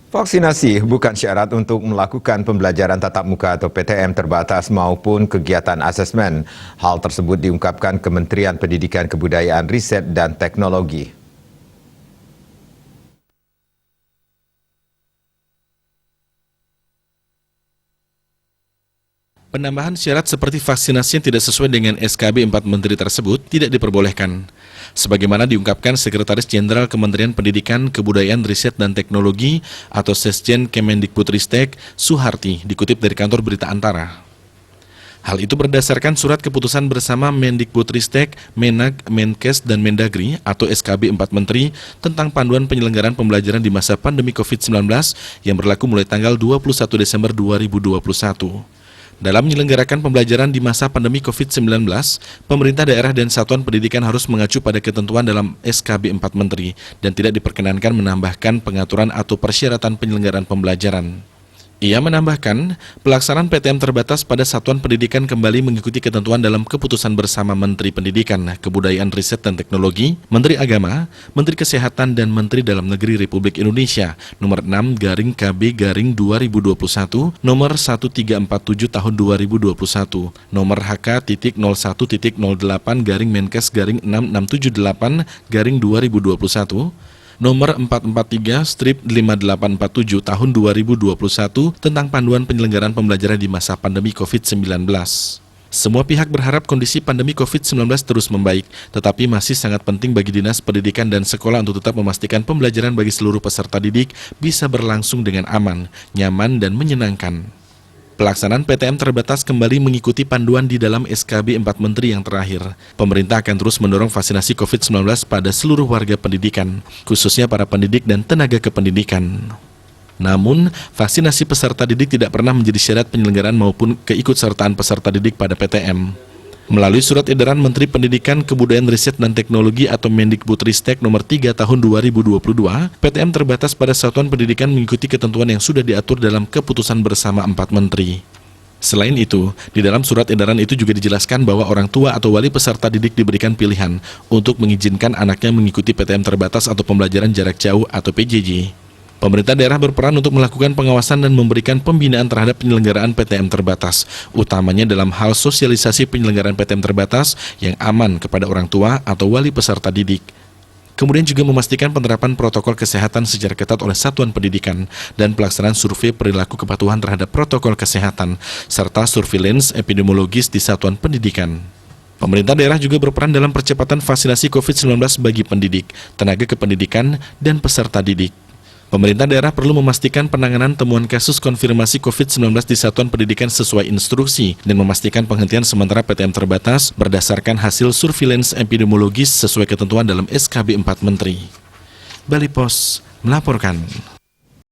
Vaksinasi bukan syarat untuk melakukan pembelajaran tatap muka atau PTM terbatas maupun kegiatan asesmen. Hal tersebut diungkapkan Kementerian Pendidikan Kebudayaan, Riset dan Teknologi. Penambahan syarat seperti vaksinasi yang tidak sesuai dengan SKB 4 Menteri tersebut tidak diperbolehkan. Sebagaimana diungkapkan Sekretaris Jenderal Kementerian Pendidikan, Kebudayaan, Riset dan Teknologi atau Sesjen Kemendikbudristek, Suharti, dikutip dari kantor Berita Antara. Hal itu berdasarkan surat keputusan bersama Mendikbudristek, Menag, Menkes, dan Mendagri atau SKB 4 Menteri tentang panduan penyelenggaraan pembelajaran di masa pandemi COVID-19 yang berlaku mulai tanggal 21 Desember 2021. Dalam menyelenggarakan pembelajaran di masa pandemi COVID-19, pemerintah daerah dan satuan pendidikan harus mengacu pada ketentuan dalam SKB 4 Menteri dan tidak diperkenankan menambahkan pengaturan atau persyaratan penyelenggaraan pembelajaran. Ia menambahkan, pelaksanaan PTM terbatas pada satuan pendidikan kembali mengikuti ketentuan dalam keputusan bersama Menteri Pendidikan, Kebudayaan, Riset dan Teknologi, Menteri Agama, Menteri Kesehatan dan Menteri Dalam Negeri Republik Indonesia nomor 6/KB/2021, nomor 1347 tahun 2021, nomor HK.01.08-Menkes/6678-2021, nomor 443/5847 tahun 2021 tentang panduan penyelenggaraan pembelajaran di masa pandemi COVID-19. Semua pihak berharap kondisi pandemi COVID-19 terus membaik, tetapi masih sangat penting bagi Dinas Pendidikan dan sekolah untuk tetap memastikan pembelajaran bagi seluruh peserta didik bisa berlangsung dengan aman, nyaman, dan menyenangkan. Pelaksanaan PTM terbatas kembali mengikuti panduan di dalam SKB 4 Menteri yang terakhir. Pemerintah akan terus mendorong vaksinasi COVID-19 pada seluruh warga pendidikan, khususnya para pendidik dan tenaga kependidikan. Namun, vaksinasi peserta didik tidak pernah menjadi syarat penyelenggaraan maupun keikutsertaan peserta didik pada PTM. Melalui surat edaran Menteri Pendidikan, Kebudayaan, Riset dan Teknologi atau Mendikbudristek nomor 3 tahun 2022, PTM terbatas pada satuan pendidikan mengikuti ketentuan yang sudah diatur dalam keputusan bersama 4 menteri. Selain itu, di dalam surat edaran itu juga dijelaskan bahwa orang tua atau wali peserta didik diberikan pilihan untuk mengizinkan anaknya mengikuti PTM terbatas atau pembelajaran jarak jauh atau PJJ. Pemerintah daerah berperan untuk melakukan pengawasan dan memberikan pembinaan terhadap penyelenggaraan PTM terbatas, utamanya dalam hal sosialisasi penyelenggaraan PTM terbatas yang aman kepada orang tua atau wali peserta didik. Kemudian juga memastikan penerapan protokol kesehatan secara ketat oleh satuan pendidikan dan pelaksanaan survei perilaku kepatuhan terhadap protokol kesehatan, serta surveillance epidemiologis di satuan pendidikan. Pemerintah daerah juga berperan dalam percepatan vaksinasi COVID-19 bagi pendidik, tenaga kependidikan, dan peserta didik. Pemerintah daerah perlu memastikan penanganan temuan kasus konfirmasi COVID-19 di satuan pendidikan sesuai instruksi dan memastikan penghentian sementara PTM terbatas berdasarkan hasil surveillance epidemiologis sesuai ketentuan dalam SKB 4 Menteri. Bali Pos melaporkan.